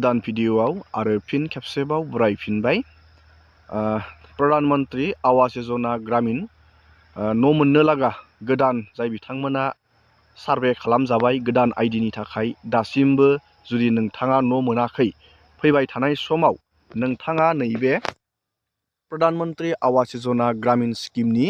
गोदान भिडिअआव आरो फिन खेबसेबाव बरायफिनबाय। प्रधानमन्त्री आवास योजना ग्रामीण न' मोननो लागा गोदान जाय बिथांमोना सार्भे खालामजाबाय गोदान आइडिनि थाखाय दासिमबो जुदि नोंथाङा न' मोनाखै फैबाय थानाय समाव नोंथाङा नैबे प्रधानमन्त्री आवास योजना ग्रामीण स्किमनि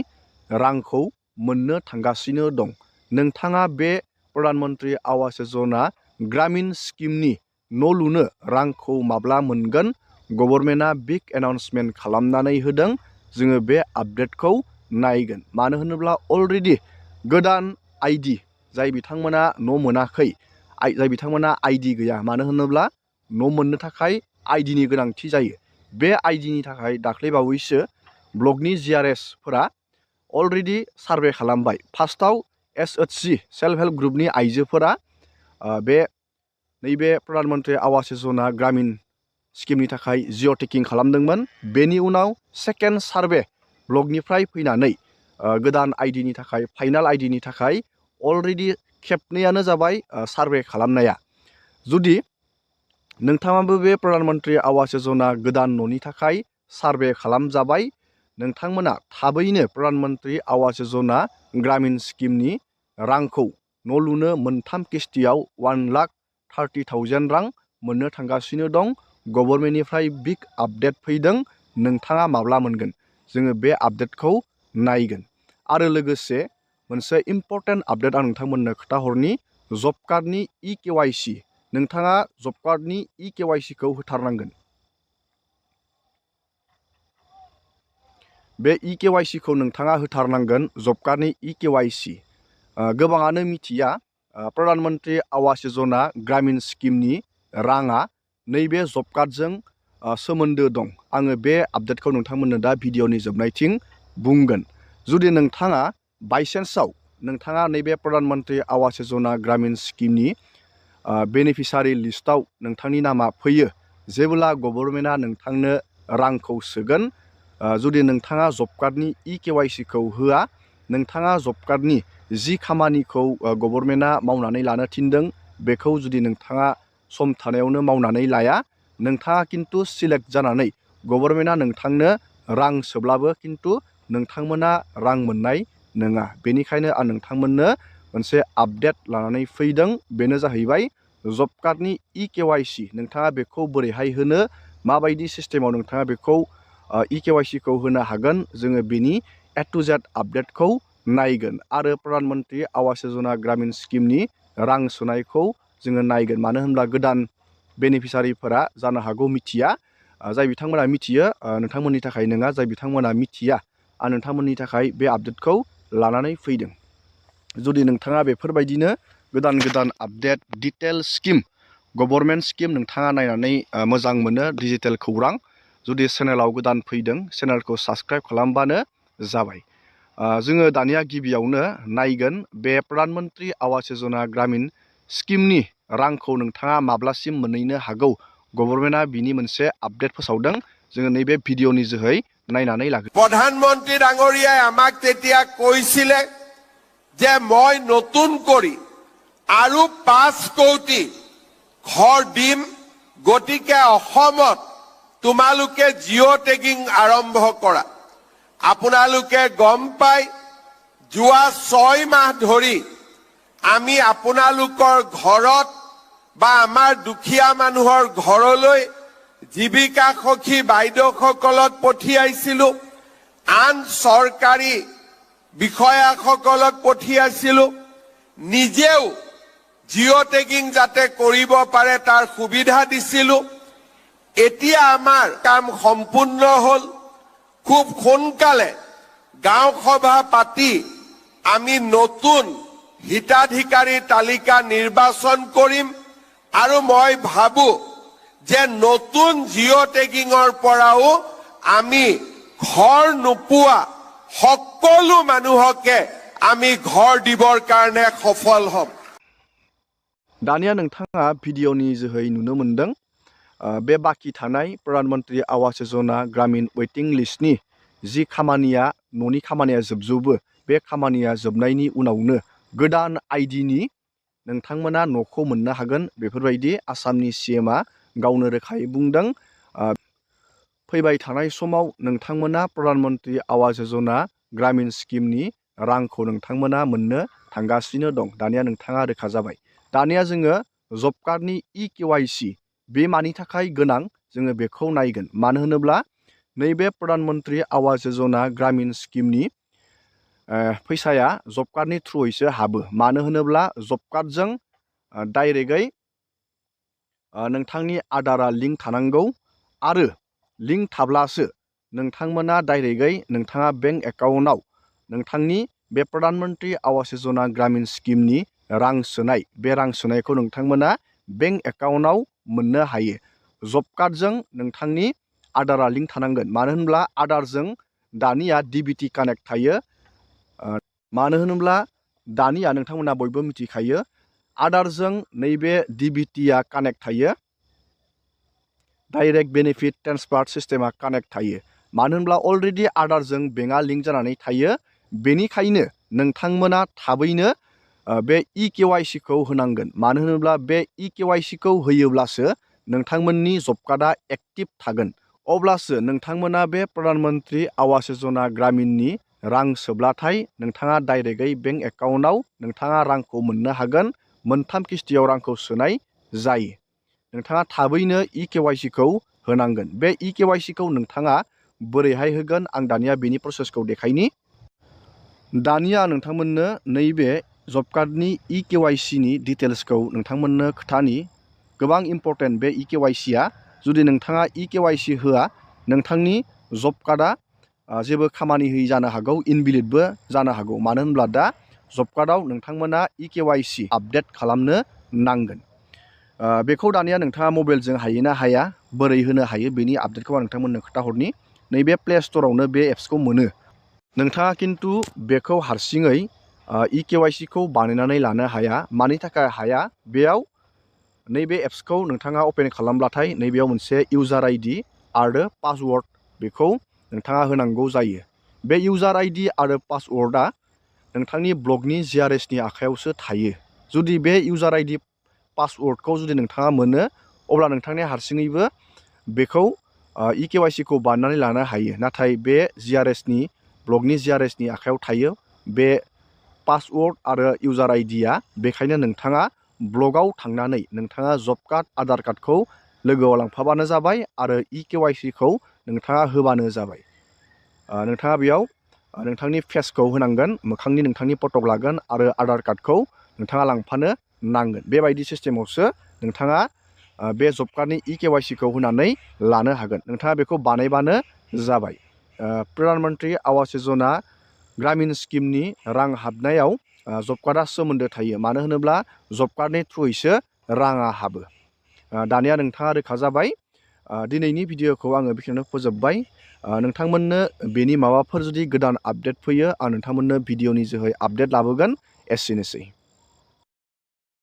रांखौ मोननो थांगासिनो दं। नोंथाङा बे प्रधानमन्त्री आवास योजना ग्रामीण स्किमनि न' लुनो रांखौ माब्ला मोनगोन गभर्नमेन्टआ बिग एनाउन्समेन्ट खालामनानै होदों। जोङो बे आपडेटखौ नायगोन, मानो होनोब्ला अलरेडि गोदान आइडि जाय बिथांमोना न' मोनाखै, जाय बिथांमोना आइडि गैया, मानो होनोब्ला न' मोननो थाखाय आइडिनि गोनांथि जायो। बे आइडिनि थाखाय दाख्लैबावैसो ब्लकनि जिआरएसफोरा अलरेडि सार्भे खालामबाय। फार्स्टआव एसएचजि सेल्फ हेल्प ग्रुपनि आइजोफोरा नैबे प्रधानमन्त्री आवास योजना ग्रामीण स्किमनि थाखाय जिअ' टेकिं खालामदोंमोन। बेनि उनाव सेकेन्ड सार्भे ब्लकनिफ्राय फैनानै गोदान आइडिनि थाखाय फाइनाल आइडिनि थाखाय अलरेडि खेबनैयानो जाबाय सार्भे खालामनाया। जुदि नोंथाङाबो बे प्रधानमन्त्री आवास योजना गोदान न'नि थाखाय सार्भे खालामजाबाय, नोंथांमोना थाबैनो प्रधानमन्त्री आवास योजना ग्रामीण स्किमनि रांखौ न' लुनो मोनथाम किस्तियाव 1,30,000 रां मोननो थांगासिनो दं। गभर्नमेन्टनिफ्राय बिग आपडेट फैदों। नोंथाङा माब्ला मोनगोन जोङो बे आपडेटखौ नायगोन। आरो लोगोसे मोनसे इम्पर्टेन्ट आपडेट आं नोंथांमोननो खोथाहरनि, जब कार्डनि EKYC। नोंथाङा जब कार्डनि EKYCखौ होथारनांगोन। बे EKYCखौ नोंथाङा होथारनांगोन, जब कार्डनि EKYC। गोबाङानो मिथिया प्रधानमन्त्री आवास योजना ग्रामीण स्किमनि राङा नैबे जब कार्डजों सोमोन्दो दं। आङो बे आपडेटखौ नोंथांमोननो दा भिडिअनि जोबनायथिं बुंगोन। जुदि नोंथाङा बायसेन्सआव नोंथाङा नैबे प्रधानमन्त्री आवास योजना ग्रामीण स्किमनि बेनिफिसारि लिस्टआव नोंथांनि नामा फैयो, जेब्ला गभर्नमेन्टआ नोंथांनो रांखौ सोगोन, जुदि नोंथाङा जब कार्डनि EKYCखौ होआ, नोंथाङा जब कार्डनि जि खामानिखौ गभर्नमेन्टआ मावनानै लानो थिनदों बेखौ जुदि नोंथाङा सम थानायावनो मावनानै लाया, नोंथाङा खिन्थु सिलेक्ट जानानै गभर्नमेन्टआ नोंथांनो रां सोब्लाबो खिन्थु नोंथांमोना रां मोननाय नङा। बेनिखायनो आं नोंथांमोननो मोनसे आपडेट लानानै फैदों। बेनो जाहैबाय जब कार्डनि EKYC। नोंथाङा बेखौ बोरैहाय होनो, माबायदि सिस्टेमाव नोंथाङा बेखौ EKYCखौ होनो हागोन, जोङो बेनि A to Z आपडेटखौ नायगोन। आरो प्रधानमन्त्री आवास योजना ग्रामीण स्किमनि रां सोनायखौ जोङो नायगोन। मानो होनब्ला गोदान बेनिफिसारिफोरा जानो हागौ मिथिया। जाय बिथांमोना मिथियो नोंथांमोननि थाखाय नङा, जाय बिथांमोना मिथिया आं नोंथांमोननि थाखाय बे आपडेटखौ लानानै फैदों। जुदि नोंथाङा बेफोरबायदिनो गोदान गोदान update detail scheme, government scheme नोंथाङा नायनानै मोजां मोनो, डिजिटेल खौरां, जुदि चेनेलाव गोदान फैदों चेनेलखौ साबस्क्राइब खालामबानो जाबाय। जोङो दानिया गिबियावनो नायगोन बे प्रधानमन्त्री आवास योजना ग्रामीण स्किमनि रांखौ नोंथाङा माब्लासिम मोनहैनो हागौ। गभर्नमेन्टआ बिनि मोनसे आपडेट फोसावदों। जोङो नैबे भिडिअनि जोहै नायनानै लागोन। প্ৰধানমন্ত্ৰী ডাঙৰীয়াই আমাক তেতিয়া কৈছিলে যে মই নতুন কৰি আৰু 5 কোটি ঘৰ দিম, গতিকে অসমত তোমালোকে জিঅ' টেগিং আৰম্ভ কৰা। আপোনালোকে গম পাই যোৱা 6 মাহ ধৰি আমি আপোনালোকৰ ঘৰত বা আমাৰ দুখীয়া মানুহৰ ঘৰলৈ জীৱিকা সখী বাইদেউসকলক পঠিয়াইছিলো, আন চৰকাৰী বিষয়াসকলক পঠিয়াইছিলো, নিজেও জিঅ' টেগিং যাতে কৰিব পাৰে তাৰ সুবিধা দিছিলো। এতিয়া আমাৰ কাম সম্পূৰ্ণ হ'ল। খুব সোনকালে গাঁও সভা পাতি আমি নতুন হিতাধিকাৰী তালিকা নিৰ্বাচন কৰিম। আৰু মই ভাবো যে নতুন জিঅ' টেগিঙৰ পৰাও আমি ঘৰ নোপোৱা সকলো মানুহকে আমি ঘৰ দিবৰ কাৰণে সফল হ'ম। दानिया नोंथाङा भिडिअनि जोहै नुनो मोनदों बे बाखि थानाय प्रधानमन्त्री आवास योजना ग्रामीण वेटिं लिस्टनि जि खामानिया न'नि खामानिया जोबजोबो, बे खामानिया जोबनायनि उनावनो गोदान आइडिनि नोंथांमोना न'खौ मोननो हागोन। बेफोरबायदि आसामनि CMआ गावनो रोखायै बुंदों फैबाय थानाय समाव नोंथांमोना प्रधान मन्त्रि आवास योजना ग्रामीण स्किमनि रांखौ नोंथांमोना मोननो थांगासिनो दं। दानिया नोंथाङा रोखा जाबाय। दानिया जोङो जब कार्डनि EKYC बे मानि थाखाय गोनां जोङो बेखौ नायगोन। मानो होनोब्ला नैबे प्रधान मन्त्रि आवास योजना ग्रामीण स्किमनि फैसाया जब कार्डनि थ्रुयैसो हाबो। मानो होनोब्ला जब कार्डजों डाइरेक्टयै नोंथांनि आधारा लिंक थानांगौ आरो लिंक थाब्लासो नोंथांमोना डाइरेक्टयै नोंथाङा बेंक एकाउन्टआव नोंथांनि बे प्रधान मन्त्रि आवास योजना ग्रामीण स्किमनि रां सोनाय बे रां सोनायखौ नोंथांमोना बेंक एकाउन्टआव मोननो हायो। जब कार्डजों नोंथांनि आधारा लिंक थानांगोन। मानो होनब्ला आधारजों दानिया DBT कानेक्ट थायो। मानो होनोब्ला दानिया नोंथांमोना बयबो मिथिखायो आधारजों नैबे DBTआ कानेक्ट थायो। डाइरेक्ट बेनिफिट ट्रेन्सफार सिस्टेमा कानेक्ट थायो। मानो होनब्ला अलरेडि आधारजों बेंकआ लिंक जानानै थायो। बेनिखायनो नोंथांमोना थाबैनो बे EKYCखौ होनांगोन। मानो होनोब्ला बे EKYCखौ होयोब्लासो नोंथांमोननि जब कार्डआ एक्टिभ थागोन। अब्लासो नोंथांमोना बे प्रधान मन्त्रि आवास योजना ग्रामीणनि रां सोब्लाथाय नोंथाङा डाइरेक्टयै बेंक एकाउन्टआव नोंथाङा रांखौ मोननो हागोन। मोनथाम किस्तियाव रांखौ सोनाय जायो। नोंथाङा थाबैनो EKYCखौ होनांगोन। बे EKYCखौ नोंथाङा बोरैहाय होगोन आं दानिया बेनि प्रसेसखौ देखायनि। दानिया नोंथांमोननो नैबे जब कार्डनि EKYCनि डिटेल्सखौ नोंथांमोननो खोथानि गोबां इम्परटेन्ट बे EKYCआ। जुदि नोंथाङा EKYC होआ नोंथांनि जब कार्डआ जेबो खामानि होयि जानो हागौ, इनभेलिडबो जानो हागौ। मानो होनब्ला दा जब कार्डआव नोंथांमोना EKYC आपडेट खालामनो नांगोन। बेखौ दानिया नोंथाङा मबाइलजों हायो ना हाया, बोरै होनो हायो बेनि आपडेटखौ आं नोंथांमोननो खोन्थाहरनि। नैबे प्ले स्ट'रावनो बे एप्सखौ मोनो। नोंथाङा खिन्थु बेखौ हारसिङै EKYCखौ बानायनानै लानो हाया। मानि थाखाय हाया? बेयाव नैबे एप्सखौ नोंथाङा अपेन खालामब्लाथाय नैबेयाव मोनसे इउजार ID आरो पासवर्ड बेखौ नोंथाङा होनांगौ जायो। बे इउजार ID आरो पासवर्डआ नोंथांनि ब्लकनि GRSनि आखायावसो थायो। जुदि बे इउजार ID पासवर्डखौ जुदि नोंथाङा मोनो अब्ला नोंथांनि हारसिङैबो बेखौ EKYCखौ बानायनानै लानो हायो। नाथाय बे GRSनि ब्लकनि GRSनि आखायाव थायो बे पासवर्ड आरो इउजार IDआ। बेखायनो नोंथाङा ब्लकआव थांनानै नोंथाङा जब कार्ड आधार कार्डखौ लोगोआव लांफाबानो जाबाय आरो EKYCखौ नोंथाङा होबानो जाबाय। नोंथाङा बेयाव नोंथांनि फेसखौ होनांगोन, मोखांनि नोंथांनि फटक लागोन आरो आधार कार्डखौ नोंथाङा लांफानो नांगोन। बेबायदि सिस्टेमावसो नोंथाङा बे जब कार्डनि EKYCखौ होनानै लानो हागोन। नोंथाङा बेखौ बानायबानो जाबाय। प्रधान मन्त्रि आवास योजना ग्रामीण स्किमनि रां हाबनायाव जब कार्डआ सोमोन्दो थायो। मानो होनोब्ला जब कार्डनि थ्रुयैसो राङा हाबो। दानिया नोंथाङा रोखा जाबाय। दिनैनि भिडिअखौ आङो बेखिनियावनो फोजोबबाय। नोंथांमोननो बेनि माबाफोर जुदि गोदान आपडेट फैयो आं नोंथांमोननो भिडिअनि जोहै आपडेट लाबोगोन। एसेनोसै।